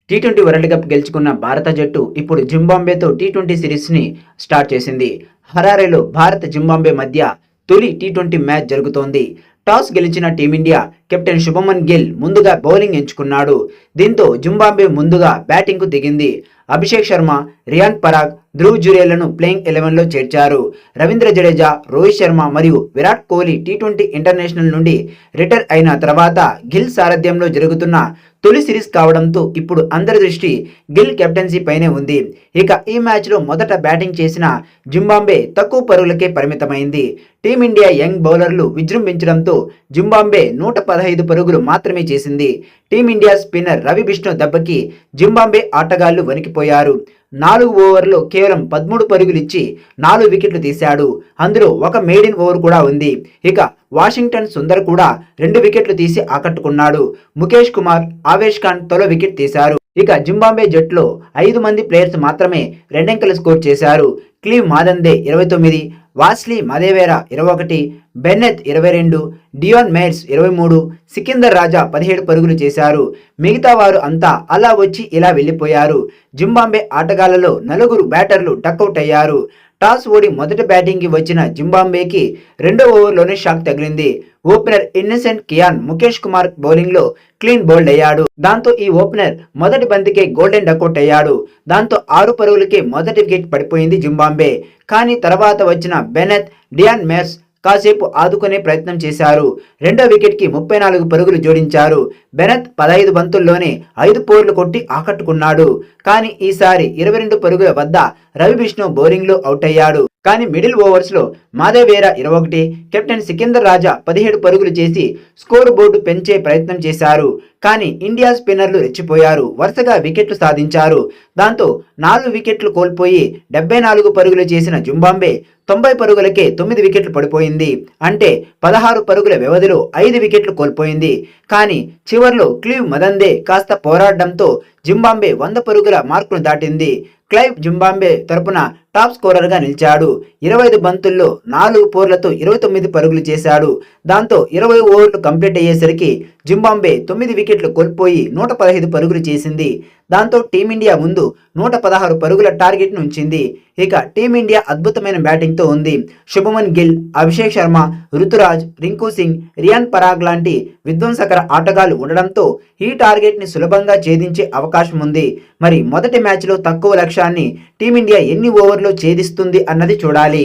T20 world cup గెలుచుకున్న భారత జట్టు ఇప్పుడు జింబాబ్వేతో టీ20 సిరీస్ని స్టార్ట్ చేసింది. హరారేలో భారత్ జింబాబ్వే మధ్య తొలి టీ20 మ్యాచ్ జరుగుతోంది. టాస్ గెలిచిన టీమిండియా కెప్టెన్ శుభమన్ గిల్ ముందుగా బౌలింగ్ ఎంచుకున్నాడు. దీంతో జింబాబ్వే ముందుగా బ్యాటింగ్కు దిగింది. అభిషేక్ శర్మ, రియాన్ పరాగ్, ధ్రువ్ జురేలను ప్లేయింగ్ 11లో చేర్చారు. రవీంద్ర జడేజా, రోహిత్ శర్మ మరియు విరాట్ కోహ్లీ టీ20 ఇంటర్నేషనల్ నుండి రిటైర్ అయిన తర్వాత గిల్ సారథ్యంలో జరుగుతున్న తొలి సిరీస్ కావడంతో ఇప్పుడు అందరి దృష్టి గిల్ కెప్టెన్సీ పైనే ఉంది. ఇక ఈ మ్యాచ్లో మొదట బ్యాటింగ్ చేసిన జింబాబ్వే తక్కువ పరుగులకే పరిమితమైంది. టీమిండియా యంగ్ బౌలర్లు విజృంభించడంతో జింబాబ్వే 115 పరుగులు మాత్రమే చేసింది. టీమిండియా స్పిన్నర్ రవి బిష్ణు దెబ్బకి జింబాబ్వే ఆటగాళ్లు వణికిపోయారు. 4 ఓవర్లో కేవలం 13 పరుగులు ఇచ్చి 4 వికెట్లు తీశాడు. అందులో ఒక మెయిడిన్ ఓవర్ కూడా ఉంది. ఇక వాషింగ్టన్ సుందర్ కూడా 2 వికెట్లు తీసి ఆకట్టుకున్నాడు. ముఖేష్ కుమార్, ఆవేష్ ఖాన్ తొలి వికెట్ తీశారు. ఇక జింబాబ్వే జట్టులో 5 మంది ప్లేయర్స్ మాత్రమే రెండంకెల స్కోర్ చేశారు. క్లీవ్ మాదందే 29, వాస్లీ మదేవేరా 21, బెన్నెత్ 22, డియాన్ మేయర్స్ 23, సికిందర్ రాజా 17 పరుగులు చేశారు. మిగతా వారు అంతా అలా వచ్చి ఇలా వెళ్ళిపోయారు. జింబాబ్వే ఆటగాళ్లలో 4 బ్యాటర్లు డకౌట్ అయ్యారు. టాస్ ఓడి మొదటి బ్యాటింగ్కి వచ్చిన జింబాబ్వేకి 2వ ఓవర్లోనే షాక్ తగిలింది. ఓపెనర్ ఇన్నసెంట్ కియాన్ ముఖేష్ కుమార్ బౌలింగ్లో క్లీన్ బౌల్డ్ అయ్యాడు. దాంతో ఈ ఓపెనర్ మొదటి బంతికే గోల్డెన్ డకౌట్ అయ్యాడు. దాంతో 6 పరుగులకే మొదటి వికెట్ పడిపోయింది జింబాబ్వే. కానీ తర్వాత వచ్చిన బెనెత్, డియాన్ మేయర్స్ కాసేపు ఆదుకునే ప్రయత్నం చేశారు. 2వ వికెట్కి 34 పరుగులు జోడించారు. బెనెత్ 15 బంతుల్లోనే 5 ఫోర్లు కొట్టి ఆకట్టుకున్నాడు. కానీ ఈసారి 22 పరుగుల వద్ద రవి బిష్ణు బౌలింగ్లో అవుట్ అయ్యాడు. కానీ మిడిల్ ఓవర్స్లో మాదేవేరా 21, కెప్టెన్ సికిందర్ రాజా 17 పరుగులు చేసి స్కోర్ బోర్డు పెంచే ప్రయత్నం చేశారు. కానీ ఇండియా స్పిన్నర్లు రెచ్చిపోయారు. వరుసగా వికెట్లు సాధించారు. దాంతో 4 వికెట్లు కోల్పోయి 74 పరుగులు చేసిన జింబాబ్వే 90 పరుగులకే 9 వికెట్లు పడిపోయింది. అంటే 16 పరుగుల వ్యవధిలో 5 వికెట్లు కోల్పోయింది. కానీ చివర్లో క్లీవ్ మదందే కాస్త పోరాడడంతో జింబాబ్వే 100 పరుగుల మార్కును దాటింది. క్లైవ్ జింబాబ్వే తరపున టాప్ స్కోరర్గా నిలిచాడు. 25 బంతుల్లో 4 ఫోర్లతో 29 పరుగులు చేశాడు. దాంతో 20 ఓవర్లు కంప్లీట్ అయ్యేసరికి జింబాబ్వే 9 వికెట్లు కోల్పోయి 115 పరుగులు చేసింది. దాంతో టీమిండియా ముందు 116 పరుగుల టార్గెట్ను ఉంచింది. ఇక టీమిండియా అద్భుతమైన బ్యాటింగ్తో ఉంది. శుభమన్ గిల్, అభిషేక్ శర్మ, రుతురాజ్, రింకు సింగ్, రియాన్ పరాగ్ లాంటి విధ్వంసకర ఆటగాళ్లు ఉండడంతో ఈ టార్గెట్ని సులభంగా ఛేదించే అవకాశం ఉంది. మరి మొదటి మ్యాచ్లో తక్కువ లక్ష్యాన్ని టీమిండియా ఎన్ని ఓవర్లో ఛేదిస్తుంది అన్నది చూడాలి.